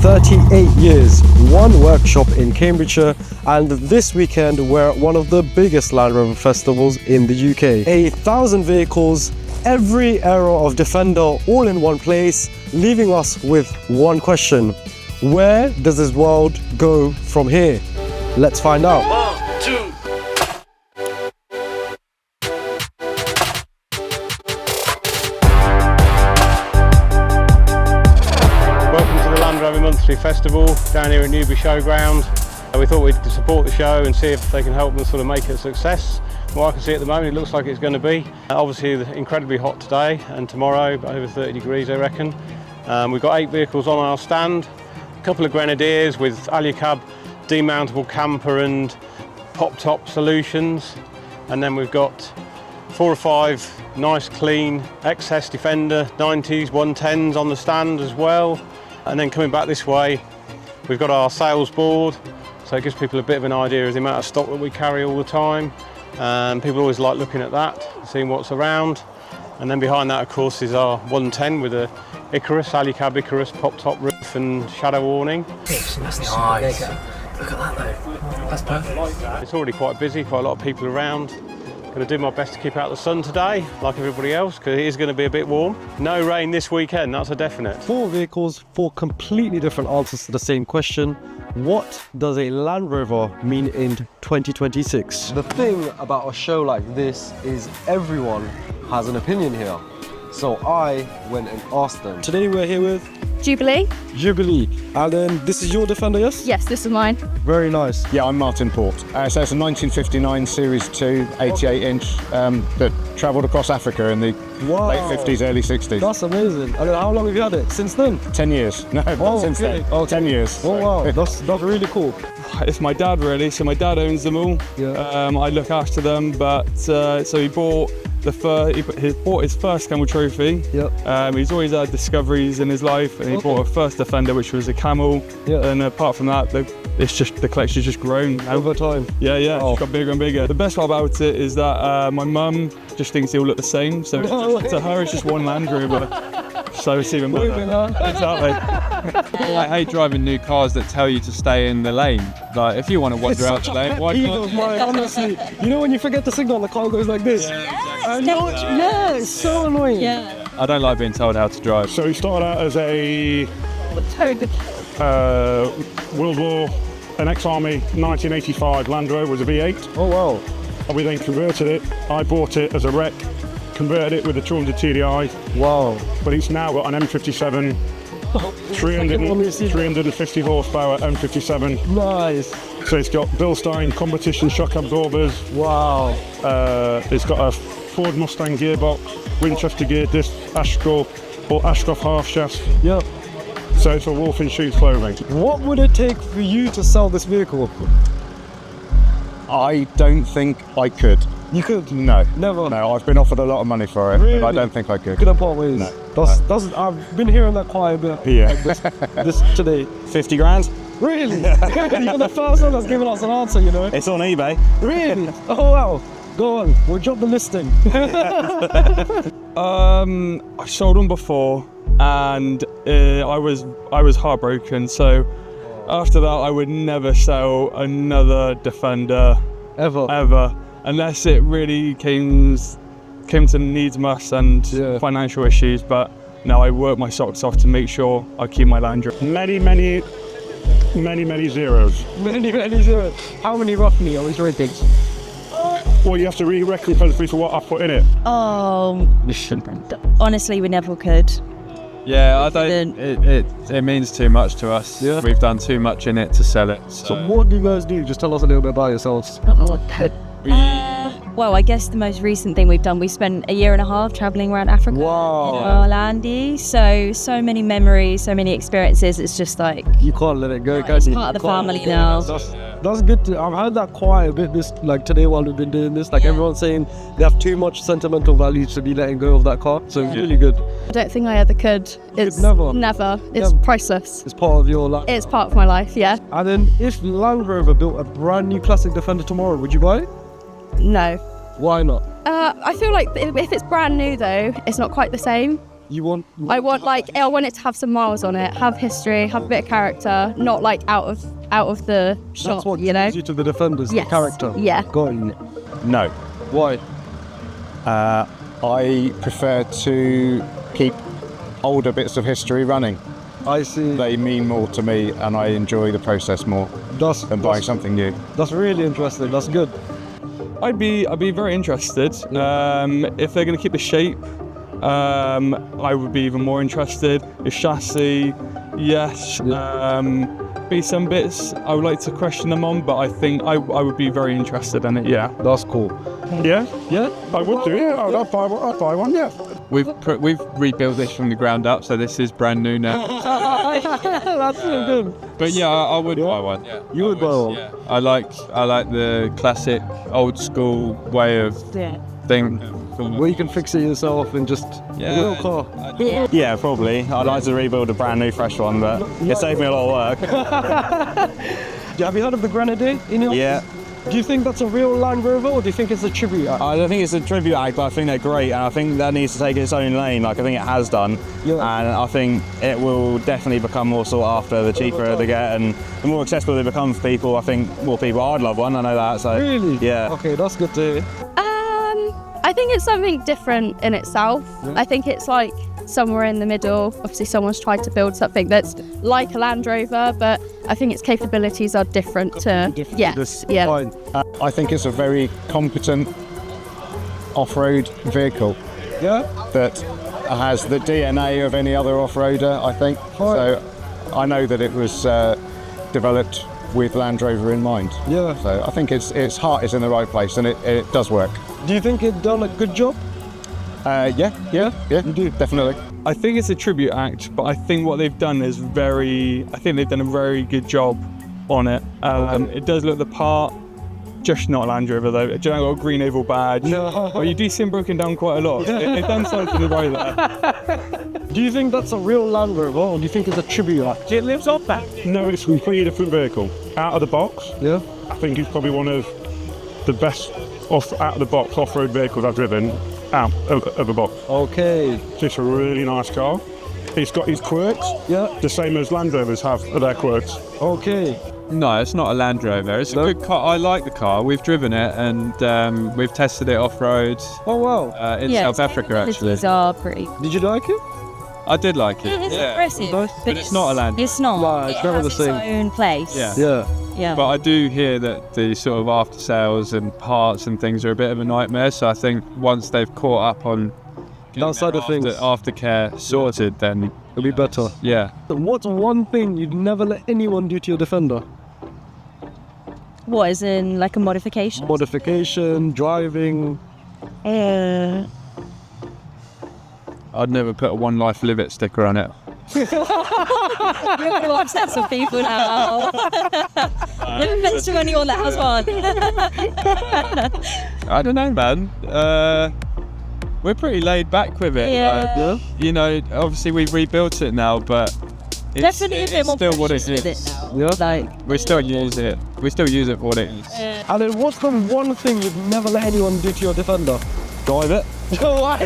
38 years, one workshop in Cambridgeshire, and this weekend we're at one of the biggest Land Rover festivals in the UK. 1,000 vehicles, every era of Defender all in one place, leaving us with one question. Where does this world go from here? Let's find out. 1, 2. Welcome to the Land Rover Monthly Festival down here at Newbury Showground. We thought we'd support the show and see if they can help them sort of make it a success. From what I can see at the moment, it looks like it's going to be. Obviously incredibly hot today and tomorrow, over 30 degrees I reckon. We've got 8 vehicles on our stand, a couple of Grenadiers with Alucab demountable camper and pop-top solutions, and then we've got 4 or 5 nice clean XS Defender 90s 110s on the stand as well. And then coming back this way, we've got our sales board, so it gives people a bit of an idea of the amount of stock that we carry all the time. People always like looking at that, seeing what's around. And then behind that, of course, is our 110 with a Icarus, Alucab Icarus, pop-top roof and shadow awning. That's nice. Look at that though, that's perfect. It's already quite busy, quite a lot of people around. Going to do my best to keep out the sun today, like everybody else, because it is going to be a bit warm. No rain this weekend, that's a definite. 4 vehicles, 4 completely different answers to the same question. What does a Land Rover mean in 2026? The thing about a show like this is everyone has an opinion here. So I went and asked them. Today we're here with Jubilee. And then this is your Defender, yes? Yes, this is mine. Very nice. Yeah, I'm Martin Port. So it's a 1959 Series 2, 88-inch that travelled across Africa in the late 50s, early 60s. That's amazing. And then how long have you had it? Since then? 10 years. No, since then. Okay. 10 years. Oh wow, that's really cool. It's my dad really, so my dad owns them all. Yeah. I look after them, but so he bought his first Camel Trophy. Yep. He's always had discoveries in his life, and he bought a first Defender, which was a Camel. Yeah. And apart from that, the collection's just grown Over time. Yeah, Oh. It's got bigger and bigger. The best part about it is that my mum just thinks they all look the same, so to her it's just one Land Rover. So it's even better. Exactly. I hate driving new cars that tell you to stay in the lane. Like, if you want to wander out the lane, why not? Honestly, you know when you forget the signal, the car goes like this. I know. Yeah, it's so annoying. Yeah. I don't like being told how to drive. So he started out as a World War, an ex-army 1985 Land Rover with a V8. Oh wow. And we then converted it. I bought it as a wreck, converted it with a 200 TDI. Wow. But it's now got an M57, 350 horsepower M57. Nice. So it's got Bilstein competition shock absorbers. Wow. It's got a Ford Mustang gearbox, Winchester gear disc, Ashcroft half shaft. Yep. So it's a wolf in sheep's clothing. What would it take for you to sell this vehicle? I don't think I could. You could? No. Never? No, I've been offered a lot of money for it, Really? but I don't think I could. Couldn't part ways? No. I've been hearing that quite a bit. Yeah. This today. 50 grand? Really? You're the first one that's giving us an answer, you know? It's on eBay. Really? Oh wow. Go on, we'll drop the listing. I sold them before, and I was heartbroken. So after that, I would never sell another Defender ever, unless it really came to needs must and financial issues. But no, I work my socks off to make sure I keep my Land Rover. Many zeros. Many zeros. How many roughly are we rating? Well, you have to re-reckon for what I put in it. Honestly, we never could. Yeah, I don't. It means too much to us. Yeah. We've done too much in it to sell it. So what do you guys do? Just tell us a little bit about yourselves. Well, I guess the most recent thing we've done, we spent a year and a half travelling around Africa. Wow. In our landy. So many memories, so many experiences. It's just like You can't let it go, can it's you? part of the You can't. family now. That's good. I've heard that quite a bit today while we've been doing this. Everyone's saying they have too much sentimental value to be letting go of that car. So it's really good. I don't think I ever could. It's never? Never. It's priceless. It's part of your life. It's part of my life, yeah. And then if Land Rover built a brand new classic Defender tomorrow, would you buy it? No. Why not? I feel like if it's brand new though, it's not quite the same. You want? I want it to have some miles on it, have history, have a bit of character, not like out of the shop. That's what you know. draws you to the Defenders, Yes. the character. Yeah. Got it. No. Why? I prefer to keep older bits of history running. I see. They mean more to me, and I enjoy the process more than buying something new. That's really interesting. That's good. I'd be very interested. If they're going to keep the shape, I would be even more interested. The chassis, yes. Be some bits I would like to question them on, but I think I would be very interested in it. Yeah, That's cool. Yeah, Yeah. I would do. Yeah, I'd buy one. Yeah. We've rebuilt this from the ground up, so this is brand new now. That's so good. But yeah, I would buy one. Yeah, You would buy one. Yeah. I like the classic old school way of thing. Where you can fix it yourself and just a little car. Yeah, probably. I'd like to rebuild a brand new, fresh one, but it saved me a lot of work. Have you heard of the Grenadier in your? Yeah. Do you think that's a real Land Rover, or do you think it's a tribute act? I don't think it's a tribute act, but I think they're great, and I think that needs to take its own lane, like I think it has done. Yeah. And I think it will definitely become more sought after the cheaper they get, and the more accessible they become for people. I think more people. I'd love one. I know that. So Really? yeah. Okay, that's good to hear. I think it's something different in itself. I think it's like somewhere in the middle. Obviously, someone's tried to build something that's like a Land Rover, but I think its capabilities are different to. Yes, yeah. Fine. I think it's a very competent off-road vehicle. Yeah. That has the DNA of any other off-roader, I think. So I know that it was developed with Land Rover in mind. Yeah. So I think its heart is in the right place, and it does work. Do you think it done a good job? Yeah, you do, definitely. I think it's a tribute act, but I think what they've done is I think they've done a very good job on it. It does look the part, just not Land Rover though. Do you know, got a green oval badge? No. But you do see them broken down quite a lot. They've done something right there. Do you think that's a real Land Rover, or do you think it's a tribute act? It lives on that. No, it's a completely different vehicle. Out of the box, Yeah. I think it's probably one of the best out of the box off-road vehicles I've driven out of the box. Okay. It's a really nice car. It's got its quirks, Yeah. the same as Land Rovers have their quirks. Okay. No, it's not a Land Rover. It's a good car. I like the car. We've driven it and we've tested it off-road Oh wow. in South Africa actually. These are pretty. Did you like it? I did like it. It's yeah. impressive, Nice. but it's not a Land. It's not. No, it's it never has the its same. own place. Yeah. Yeah. Yeah. But I do hear that the sort of after sales and parts and things are a bit of a nightmare. So I think once they've caught up on That side of things. aftercare sorted, then It'll be better. yeah. What's one thing you'd never let anyone do to your Defender? What, as in like a modification? Modification, driving. I'd never put a One Life Live It sticker on it. You're going to upset some people now. No offense to anyone that has one. I don't know, man. We're pretty laid back with it. Yeah. You know, obviously we've rebuilt it now, but it's, Definitely a bit more still what it precious with is. it now. Yeah. Like, We still use it. We still use it for what it is. And then what's the one thing you'd never let anyone do to your Defender? Drive it. Why?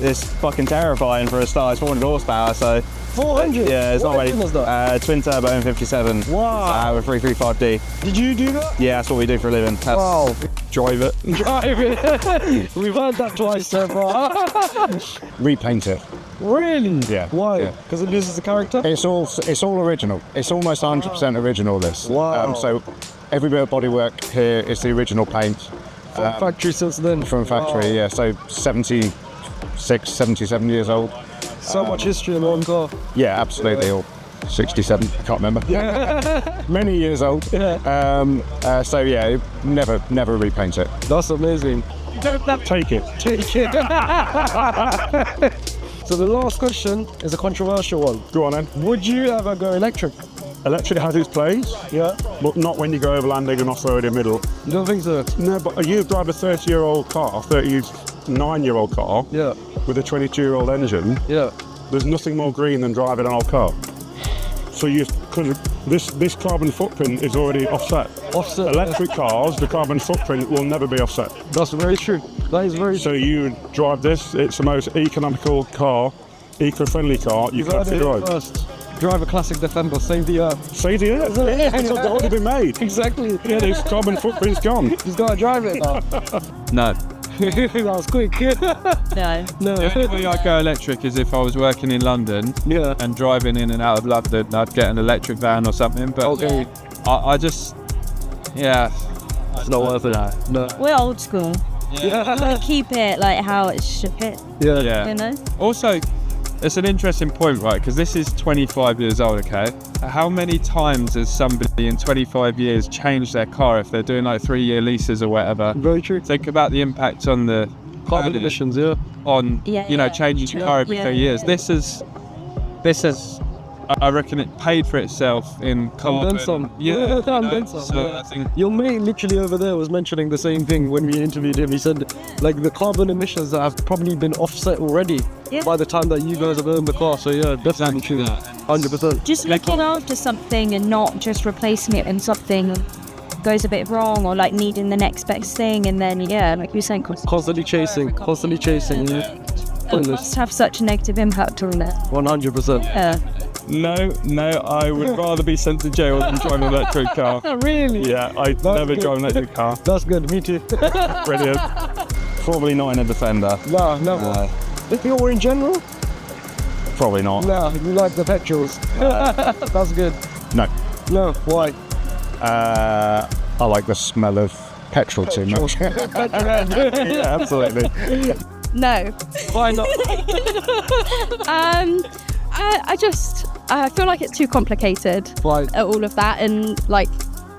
It's fucking terrifying for a start. It's 400 horsepower, so 400? yeah, it's What not ready. engine was that? Twin turbo M57. Wow. With 335D. Did you do that? Yeah, that's what we do for a living. That's Wow. drive it. Drive it. We've heard that twice so far. Repaint it. Really? Yeah. Why? Yeah. Because it loses the character? It's all original. It's almost 100% original. This. Wow. So every bit of bodywork here is the original paint. From factory since then? From factory, yeah. So 76, 77 years old. So much history in one car. Yeah, absolutely. Or 67, I can't remember. Many years old. Yeah. So yeah, never repaint it. That's amazing. Take it. Take it. So the last question is a controversial one. Go on then. Would you ever go electric? Electric has its place, Yeah. but not when you go overlanding and off-road in middle. You don't think so? No, but you drive a 30-year-old car, 39-year-old car, Yeah. with a 22-year-old engine. Yeah. There's nothing more green than driving an old car. So this carbon footprint is already offset. Offset. Electric cars, the carbon footprint will never be offset. That's very true. That is very. So you drive this. It's the most economical car, eco-friendly car you can ever drive. First. Drive a classic Defender, save the earth. Save the earth. It's already been made. Exactly. Yeah, this carbon footprint's gone. Just gotta drive it now. No. That was quick. No. No. The only way I'd go electric is if I was working in London and driving in and out of London, I'd get an electric van or something. But Okay. I just, It's not worth it. No. We're old school. Yeah. Keep it like how it should be, Yeah. you know? Also, it's an interesting point, right? Because this is 25 years old, okay? How many times has somebody in 25 years changed their car if they're doing like 3-year leases or whatever? Very true. Think about the impact on the Carbon emissions, on changing your car every 3 years. This is, I reckon it paid for itself in carbon. And then some. Yeah, And then some. So I think Your mate literally over there was mentioning the same thing when we interviewed him. He said, like, the carbon emissions that have probably been offset already by the time that you guys have owned the car. So yeah, definitely true. 100%. Just looking after something and not just replacing it when something goes a bit wrong or like needing the next best thing, and then like you were saying, Constantly chasing. Yeah. it Pointless. must have such a negative impact on it. 100%. Yeah. No, I would rather be sent to jail than drive an electric car. Really? Yeah, I'd never drive an electric car. That's good. Me too. Brilliant. Probably not in a Defender. No. If you're in general? Probably not. No, you like the petrols. That's good. No. No, why? I like the smell of petrol too much. Yeah, absolutely. No. Why not? I feel like it's too complicated. Why? All of that, and like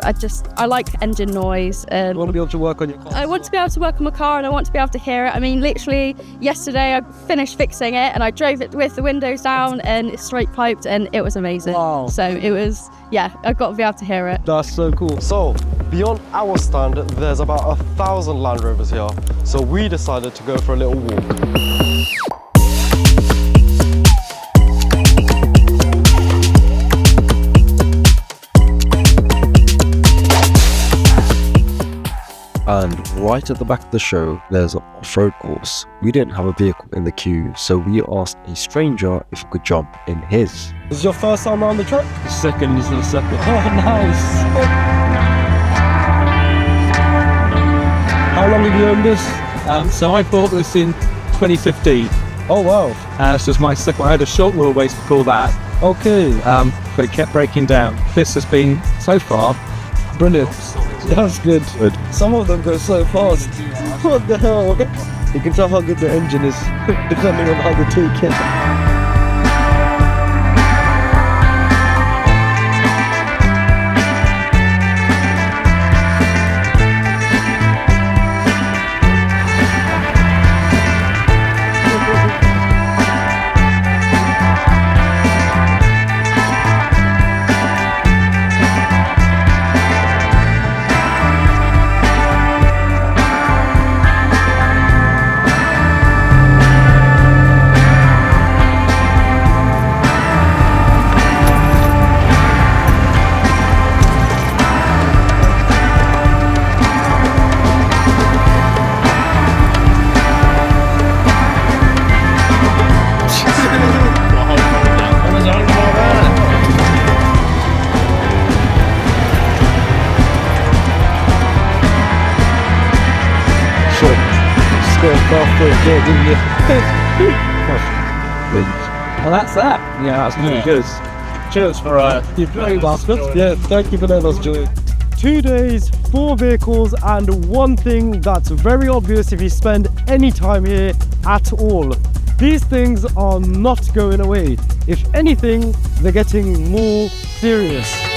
I like engine noise, You and want to be able to work on your car. I want to be able to work on my car, and I want to be able to hear it. I mean, literally yesterday I finished fixing it and I drove it with the windows down and it's straight piped, and it was amazing. Wow. So it was, I've got to be able to hear it. That's so cool. So, beyond our stand, there's about 1,000 Land Rovers here. So we decided to go for a little walk. And right at the back of the show, there's an off-road course. We didn't have a vehicle in the queue, so we asked a stranger if we could jump in his. This is your first time around the track? Second is the second. Oh, nice. How long have you owned this? So I bought this in 2015. Oh, wow. This was my second. I had a short wheelbase before that, Okay. but it kept breaking down. This has been, so far, Brilliant. That's good. Some of them go so fast. What the hell? You can tell how good the engine is, depending on how they take it. well, that's that. Yeah, that's really good. Cheers for You're very welcome. Yeah, thank you for letting us join. 2 days, 4 vehicles, and one thing that's very obvious if you spend any time here at all. These things are not going away. If anything, they're getting more serious.